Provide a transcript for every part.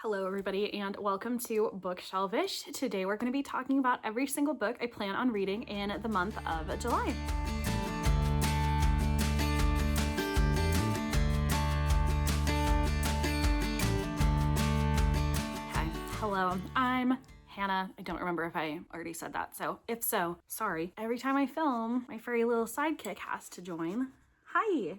Hello everybody and welcome to Bookshelfish. Today we're going to be talking about every single book I plan on reading in the month of July. Okay, hello, I'm Hannah. I don't remember if I already said that, so if so, sorry. Every time I film, my furry little sidekick has to join. Hi!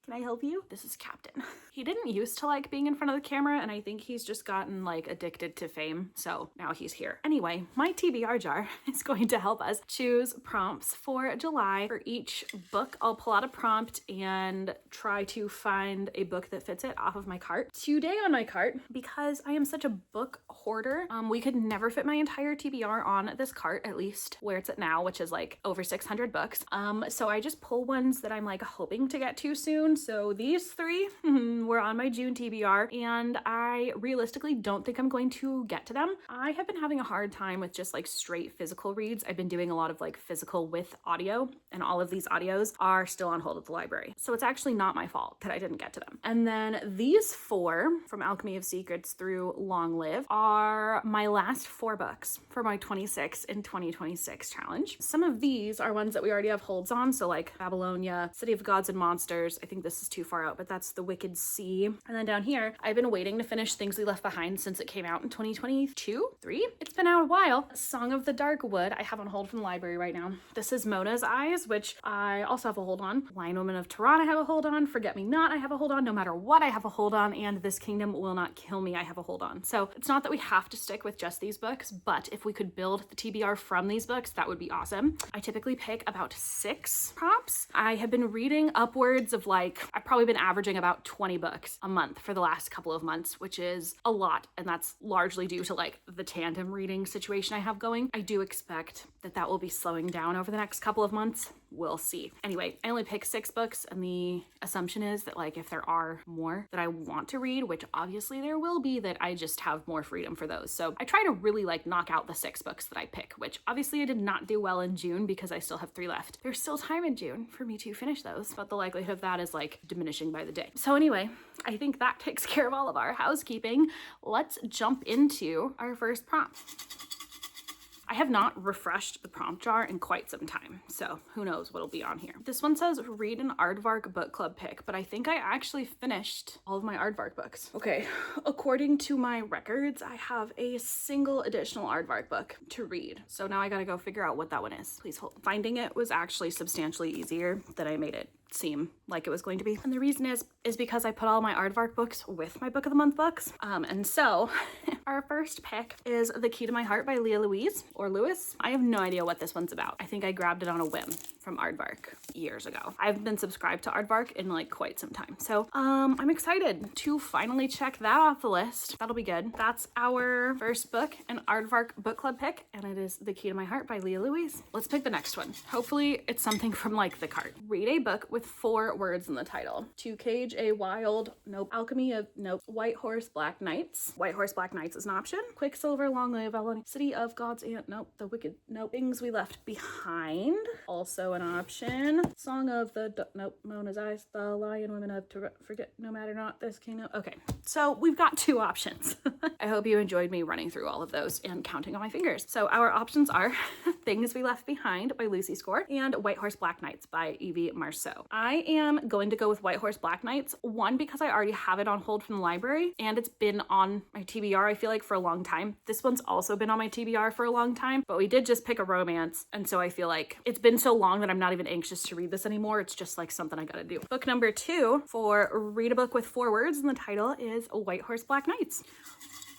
Can I help you? This is Captain. He didn't used to like being in front of the camera, and I think he's just gotten like addicted to fame, so now he's here. Anyway, my TBR jar is going to help us choose prompts for July. For each book, I'll pull out a prompt and try to find a book that fits it off of my cart. Today on my cart, because I am such a book hoarder, we could never fit my entire TBR on this cart, at least where it's at now, which is like over 600 books. So I just pull ones that I'm like hoping to get to soon. So these three were on my June TBR, and I realistically don't think I'm going to get to them. I have been having a hard time with just like straight physical reads. I've been doing a lot of like physical with audio, and all of these audios are still on hold at the library. So it's actually not my fault that I didn't get to them. And then these four, from Alchemy of Secrets through Long Live, are my last four books for my 26 in 2026 challenge. Some of these are ones that we already have holds on, so like Babylonia, City of Gods and Monsters. I think this is too far out, but that's The Wicked Sea. And then down here, I've been waiting to finish Things We Left Behind since it came out in 2022, 3? It's been out a while. Song of the Dark Wood, I have on hold from the library right now. This is Mona's Eyes, which I also have a hold on. Lion Woman of Tehran, I have a hold on. Forget Me Not, I have a hold on. No Matter What, I have a hold on. And This Kingdom Will Not Kill Me, I have a hold on. So it's not that we have to stick with just these books, but if we could build the TBR from these books, that would be awesome. I typically pick about 6 prompts. I have been reading upwards of I've probably been averaging about 20 books a month for the last couple of months, which is a lot. And that's largely due to the tandem reading situation I have going. I do expect that will be slowing down over the next couple of months. We'll see. Anyway, I only pick 6 books, and the assumption is that if there are more that I want to read, which obviously there will be, that I just have more freedom for those. So I try to really knock out the 6 books that I pick, which obviously I did not do well in June because I still have 3 left. There's still time in June for me to finish those, but the likelihood of that is diminishing by the day. So anyway, I think that takes care of all of our housekeeping. Let's jump into our first prompt. I have not refreshed the prompt jar in quite some time, so who knows what'll be on here. This one says read an Aardvark book club pick, but I think I actually finished all of my Aardvark books. Okay, according to my records, I have a single additional Aardvark book to read. So now I gotta go figure out what that one is. Please hold. Finding it was actually substantially easier than I made it seem like it was going to be. And the reason is because I put all my Aardvark books with my Book of the Month books. And so our first pick is The Key to My Heart by Leah Louise, or Lewis. I have no idea what this one's about. I think I grabbed it on a whim from Aardvark years ago. I've been subscribed to Aardvark in quite some time. So I'm excited to finally check that off the list. That'll be good. That's our first book, an Aardvark book club pick, and it is The Key to My Heart by Leah Louise. Let's pick the next one. Hopefully it's something from the cart. Read a book with 4 words in the title. To Cage a Wild, nope. Alchemy of, nope. White Horse Black Knights. White Horse Black Knights is an option. Quicksilver, Long Live, Babylonia, City of Gods and, nope. The Wicked, nope. Things We Left Behind, also an option. Song of the, nope. Mona's Eyes, The Lion Woman of Forget No Matter Not, This Kingdom. Okay, so we've got 2 options. I hope you enjoyed me running through all of those and counting on my fingers. So our options are Things We Left Behind by Lucy Score and White Horse Black Knights by Evie Marceau. I am going to go with White Horse Black Knights, one, because I already have it on hold from the library, and it's been on my TBR, I feel like, for a long time. This one's also been on my TBR for a long time, but we did just pick a romance, and so I feel like it's been so long that I'm not even anxious to read this anymore. It's just something I gotta do. Book number 2 for Read a Book with 4 words in the title is White Horse Black Knights.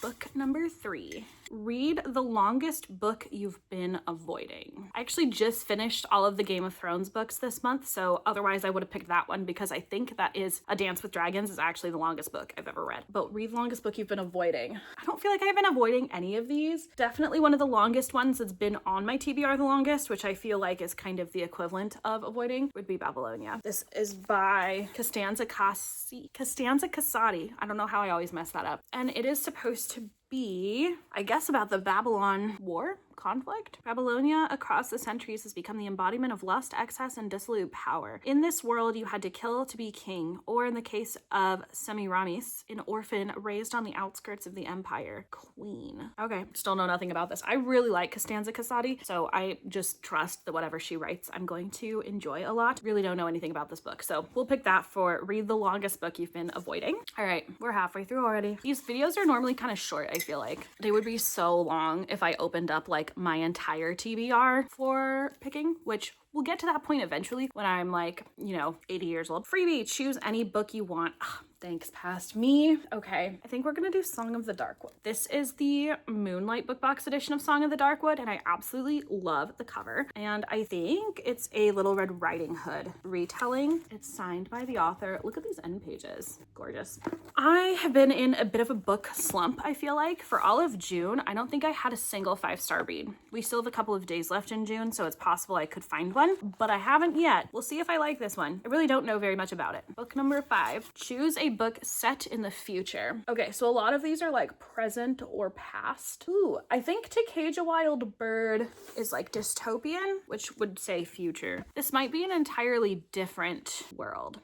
Book number 3. Read the longest book you've been avoiding. I actually just finished all of the Game of Thrones books this month, so otherwise I would have picked that one because I think that is A Dance with Dragons is actually the longest book I've ever read. But read the longest book you've been avoiding. I don't feel like I've been avoiding any of these. Definitely one of the longest ones that's been on my TBR the longest, which I feel like is kind of the equivalent of avoiding, would be Babylonia. This is by Costanza Casati. I don't know how I always mess that up. And it is supposed to be, I guess, about the Babylon War. conflict. Babylonia across the centuries has become the embodiment of lust, excess, and dissolute power. In this world, you had to kill to be king, or in the case of Semiramis, an orphan raised on the outskirts of the empire, queen. Okay, still know nothing about this. I really like Costanza Casati, so I just trust that whatever she writes, I'm going to enjoy a lot. Really don't know anything about this book, so we'll pick that for read the longest book you've been avoiding. All right, we're halfway through already. These videos are normally kind of short, I feel like. They would be so long if I opened up like my entire TBR for picking, which we'll get to that point eventually when I'm like, 80 years old. Freebie, choose any book you want. Thanks, past me. Okay, I think we're gonna do Song of the Darkwood. This is the Moonlight Book Box edition of Song of the Darkwood, and I absolutely love the cover. And I think it's a Little Red Riding Hood retelling. It's signed by the author. Look at these end pages. Gorgeous. I have been in a bit of a book slump, I feel like. For all of June, I don't think I had a single 5-star read. We still have a couple of days left in June, so it's possible I could find one, but I haven't yet. We'll see if I like this one. I really don't know very much about it. Book number 5. Choose a book set in the future. Okay, so a lot of these are like present or past. Ooh, I think To Cage a Wild Bird is like dystopian, which would say future. This might be an entirely different world.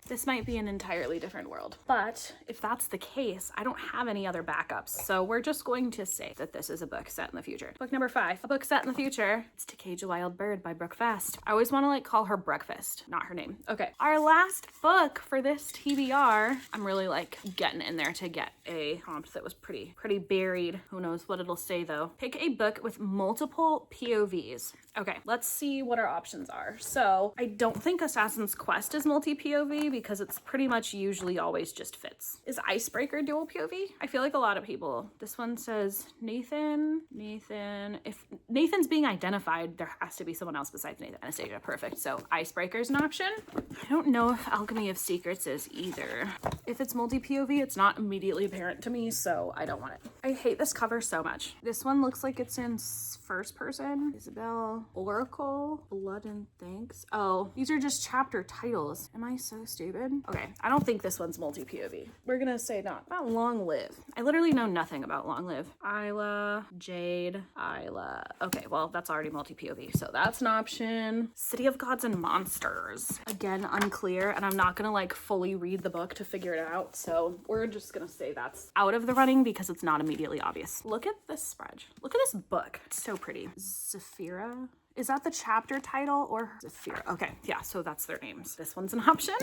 But if that's the case, I don't have any other backups. So we're just going to say that this is a book set in the future. Book number 5, a book set in the future. It's To Cage a Wild Bird by Brooke Fast. I always want to like call her Breakfast, not her name. Okay, our last book for this TBR. I'm really like getting in there to get a prompt that was pretty buried. Who knows what it'll say though. Pick a book with multiple POVs. Okay, let's see what our options are. So I don't think Assassin's Quest is multi-POV because it's pretty much usually always just fits. Is Icebreaker dual POV? I feel like a lot of people. This one says Nathan. If Nathan's being identified, there has to be someone else besides Nathan. Anastasia, perfect. So Icebreaker's an option. I don't know if Alchemy of Secrets is either. If it's multi-POV, it's not immediately apparent to me, so I don't want it. I hate this cover so much. This one looks like it's in first person. Isabel, Oracle, Blood and Thanks. Oh, these are just chapter titles. Am I so stupid? Okay, I don't think this one's multi-POV. We're gonna say not. About Long Live. I literally know nothing about Long Live. Isla, Jade, Isla. Okay, well, that's already multi-POV, so that's an option. City of Gods and Monsters. Again, unclear, and I'm not gonna like fully read the book to figure it out, so we're just gonna say that's out of the running because it's not immediately obvious. Look at this spread. Look at this book. It's so pretty. Zafira? Is that the chapter title or Zafira? Okay, yeah, so that's their names. This one's an option.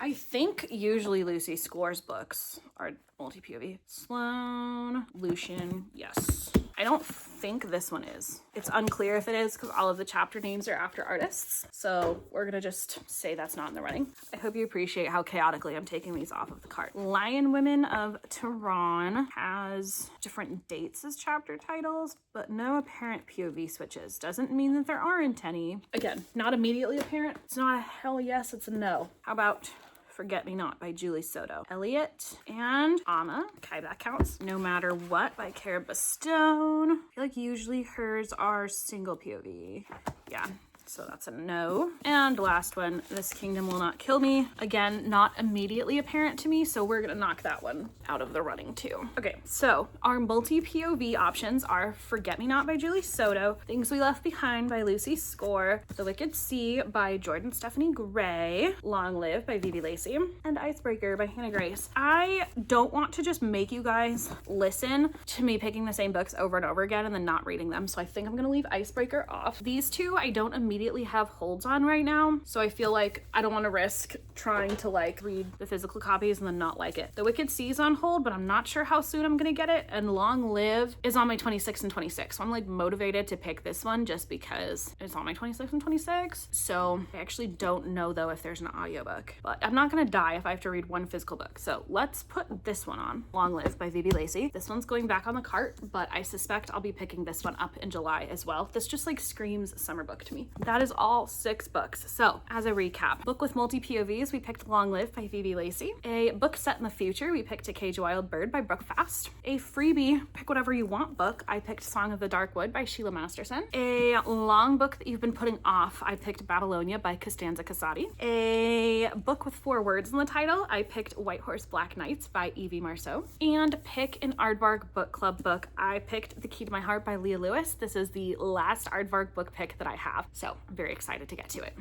I think usually Lucy Score's books are multi-POV. Sloane, Lucian, yes. I don't think this one is. It's unclear if it is because all of the chapter names are after artists. So we're gonna just say that's not in the running. I hope you appreciate how chaotically I'm taking these off of the cart. Lion Women of Tehran has different dates as chapter titles, but no apparent POV switches. Doesn't mean that there aren't any. Again, not immediately apparent. It's not a hell yes, it's a no. How about Forget Me Not by Julie Soto. Elliot and Anna. Okay, that counts. No Matter What by Cara Bastone. I feel like usually hers are single POV. Yeah. So that's a no. And last one, This Kingdom Will Not Kill Me. Again, not immediately apparent to me, so we're gonna knock that one out of the running too. Okay, so our multi-POV options are Forget Me Not by Julie Soto, Things We Left Behind by Lucy Score, The Wicked Sea by Jordan Stephanie Gray, Long Live by Vivi Lacey, and Icebreaker by Hannah Grace. I don't want to just make you guys listen to me picking the same books over and over again and then not reading them, so I think I'm gonna leave Icebreaker off. These two I don't immediately have holds on right now, so I feel like I don't want to risk trying to like read the physical copies and then not like it. The Wicked Sea is on hold, but I'm not sure how soon I'm gonna get it, and Long Live is on my 26 and 26, so I'm like motivated to pick this one just because it's on my 26 and 26. So I actually don't know though if there's an audiobook, but I'm not gonna die if I have to read one physical book. So let's put this one on, Long Live by Vivi Lacey. This one's going back on the cart, but I suspect I'll be picking this one up in July as well. This just like screams summer book to me. that is all 6 books. So as a recap, book with multi POVs, we picked Long Live by Phoebe Lacey. A book set in the future, we picked To Cage a Wild Bird by Brooke Fast. A freebie, pick whatever you want book, I picked Song of the Dark Wood by Sheila Masterson. A long book that you've been putting off, I picked Babylonia by Costanza Casati. A book with 4 words in the title, I picked White Horse Black Nights by Evie Marceau. And pick an Aardvark Book Club book, I picked The Key to My Heart by Leah Lewis. This is the last Aardvark book pick that I have, so I'm very excited to get to it.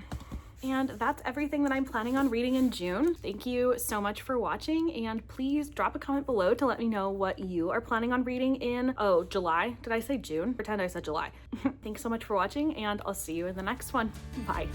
And that's everything that I'm planning on reading in June. Thank you so much for watching, and please drop a comment below to let me know what you are planning on reading in, July. Did I say June? Pretend I said July. Thanks so much for watching, and I'll see you in the next one. Bye.